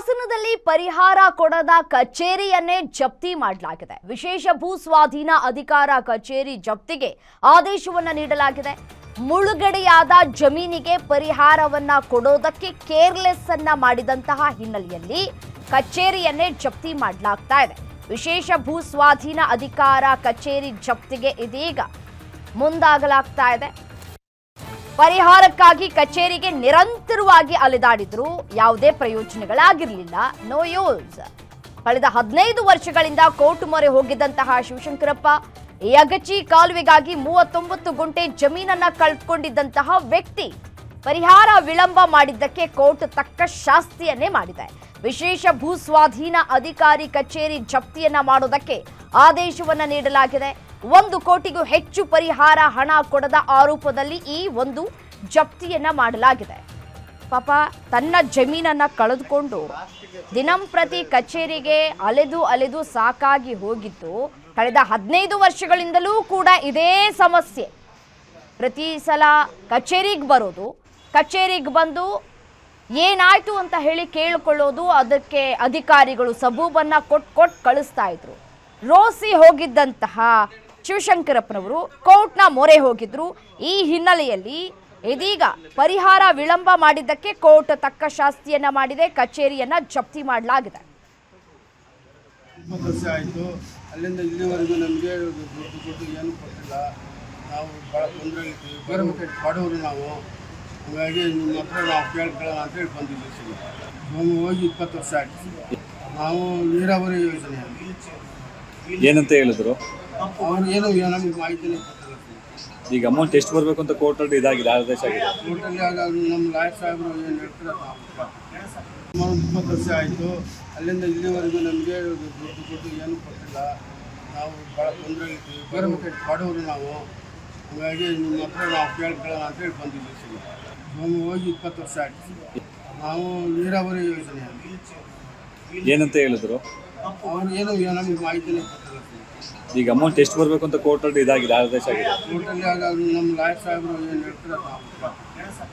ಹಾಸನದಲ್ಲಿ ಪರಿಹಾರ ಕೊಡದ ಕಚೇರಿಯನ್ನೇ ಜಪ್ತಿ ಮಾಡಲಾಗಿದೆ. ವಿಶೇಷ ಭೂ ಸ್ವಾಧೀನ ಅಧಿಕಾರ ಕಚೇರಿ ಜಪ್ತಿಗೆ ಆದೇಶವನ್ನ ನೀಡಲಾಗಿದೆ. ಮುಳುಗಡೆಯಾದ ಜಮೀನಿಗೆ ಪರಿಹಾರವನ್ನ ಕೊಡೋದಕ್ಕೆ ಕೇರ್ಲೆಸ್ ಅನ್ನ ಮಾಡಿದಂತಹ ಹಿನ್ನೆಲೆಯಲ್ಲಿ ಕಚೇರಿಯನ್ನೇ ಜಪ್ತಿ ಮಾಡಲಾಗ್ತಾ ಇದೆ. ವಿಶೇಷ ಭೂ ಸ್ವಾಧೀನ ಅಧಿಕಾರ ಕಚೇರಿ ಜಪ್ತಿಗೆ ಇದೀಗ ಮುಂದಾಗಲಾಗ್ತಾ ಇದೆ. ಪರಿಹಾರಕ್ಕಾಗಿ ಕಚೇರಿಗೆ ನಿರಂತರವಾಗಿ ಅಲೆದಾಡಿದ್ರು, ಯಾವುದೇ ಪ್ರಯೋಜನಗಳಾಗಿರಲಿಲ್ಲ. No use. ಕಳೆದ 15 ವರ್ಷಗಳಿಂದ ಕೋರ್ಟ್ ಮೊರೆ ಹೋಗಿದ್ದಂತಹ ಶಿವಶಂಕರಪ್ಪ ಯಗಚಿ ಕಾಲುವೆಗಾಗಿ 39 ಗುಂಟೆ ಜಮೀನನ್ನ ಕಳೆದುಕೊಂಡಿದ್ದಂತಹ ವ್ಯಕ್ತಿ ಪರಿಹಾರ ವಿಳಂಬ ಮಾಡಿದ್ದಕ್ಕೆ ಕೋರ್ಟ್ ತಕ್ಕ ಶಾಸ್ತಿಯನ್ನೇ ಮಾಡಿದೆ. ವಿಶೇಷ ಭೂ ಸ್ವಾಧೀನ ಅಧಿಕಾರಿ ಕಚೇರಿ ಜಪ್ತಿಯನ್ನ ಮಾಡೋದಕ್ಕೆ ಆದೇಶವನ್ನ ನೀಡಲಾಗಿದೆ. 1 ಕೋಟಿಗೂ ಹೆಚ್ಚು ಪರಿಹಾರ ಹಣ ಕೊಡದ ಆರೋಪದಲ್ಲಿ ಈ ಒಂದು ಜಪ್ತಿಯನ್ನ ಮಾಡಲಾಗಿದೆ. ಪಾಪ ತನ್ನ ಜಮೀನನ್ನ ಕಳೆದುಕೊಂಡು ದಿನಂಪ್ರತಿ ಕಚೇರಿಗೆ ಅಲೆದು ಸಾಕಾಗಿ ಹೋಗಿದ್ದು, ಕಳೆದ 15 ವರ್ಷಗಳಿಂದಲೂ ಕೂಡ ಇದೇ ಸಮಸ್ಯೆ. ಪ್ರತಿ ಸಲ ಕಚೇರಿಗೆ ಬರೋದು, ಕಚೇರಿಗೆ ಬಂದು ಏನಾಯ್ತು ಅಂತ ಹೇಳಿ ಕೇಳಿಕೊಳ್ಳೋದು, ಅದಕ್ಕೆ ಅಧಿಕಾರಿಗಳು ಸಬೂಬನ್ನ ಕೊಟ್ಟು ಕಳಿಸ್ತಾ ಇದ್ರು. ರೋಸಿ ಹೋಗಿದ್ದಂತಹ ಶಿವಶಂಕರಪ್ಪನವರು ಕೋರ್ಟ್ನ ಮೊರೆ ಹೋಗಿದ್ರು. ಈ ಹಿನ್ನೆಲೆಯಲ್ಲಿ ಇದೀಗ ಪರಿಹಾರ ವಿಳಂಬ ಮಾಡಿದ್ದಕ್ಕೆ ಕೋರ್ಟ್ ತಕ್ಕ ಶಾಸ್ತಿಯನ್ನ ಮಾಡಿದೆ. ಕಚೇರಿಯನ್ನ ಜಪ್ತಿ ಮಾಡಲಾಗಿದೆ. 20 ವರ್ಷ ಆಯಿತು. ಅಲ್ಲಿಂದ ಇಲ್ಲಿವರೆಗೂ ನಮಗೆ ದುಡ್ಡು ಏನು ಕೊಟ್ಟಿಲ್ಲ. ನಾವು ಭಾಳ ತೊಂದರೆ ಇರ್ತೀವಿ, ಬಡವರು ನಾವು. ಹಾಗಾಗಿ ನಿಮ್ಮ ಹತ್ರ ನಾವು ಕೇಳ್ಕೊಳ್ಳೋಣ ಅಂತೇಳಿ ಬಂದಿದ್ದೀವಿ. ನಾವು ಹೋಗಿ 20 ವರ್ಷ ಆಯ್ತು. ನಾವು ನೀರಾವರಿ ಯೋಜನೆ ಏನಂತ ಹೇಳಿದ್ರು ಅವ್ರು ಏನು ನಮಗೆ ಮಾಹಿತಿನೇ ಕೊಟ್ಟಿಲ್ಲ. ಈಗ ಅಮೌಂಟ್ ಎಷ್ಟು ಬರಬೇಕು ಅಂತ ಕೋರ್ಟಲ್ಲಿ ಇದಾಗಿದೆ, ಆದೇಶ ಆಗಿದೆ. ಕೋರ್ಟಲ್ಲಿ ಆಗ ನಮ್ಮ ಲಾಯರ್ ಸಾಹೇಬರು ಏನು ಹೇಳ್ತಾರೆ. ಸುಮಾರು 20 ವರ್ಷ ಆಯಿತು. ಅಲ್ಲಿಂದ ಇಲ್ಲಿವರೆಗೂ ನಮಗೆ ದುಡ್ಡು ಏನು ಕೊಟ್ಟಿಲ್ಲ. ನಾವು ಭಾಳ ತೊಂದರೆ ಇರ್ತೀವಿ, ಬಡವರು ನಾವು. ಹಾಗಾಗಿ ನಿಮ್ಮ ಹತ್ರ ನಾವು ಕೇಳ್ಕೊಳ್ಳೋಣ ಅಂತೇಳಿ ಬಂದಿದ್ದೀವಿ. ನಾವು ಹೋಗಿ 20 ವರ್ಷ ಆಯ್ತು. ನಾವು ನೀರಾವರಿ ಯೋಜನೆ ಏನಂತ ಹೇಳಿದ್ರು ಅವ್ರು ಏನು ನಮಗೆ ಮಾಹಿತಿನೇ ಕೊಟ್ಟಿಲ್ಲ. ಈಗ ಅಮೌಂಟ್ ಎಷ್ಟು ಬರಬೇಕು ಅಂತ ಕೋರ್ಟಲ್ಲಿ ಇದಾಗಿದೆ, ಆದೇಶ ಆಗಿದೆ. ಕೋರ್ಟಲ್ಲಿ ಆಗ ನಮ್ಮ ಲಾಯರ್ ಸಾಹೇಬರು ಏನು ಹೇಳ್ತಾರೆ.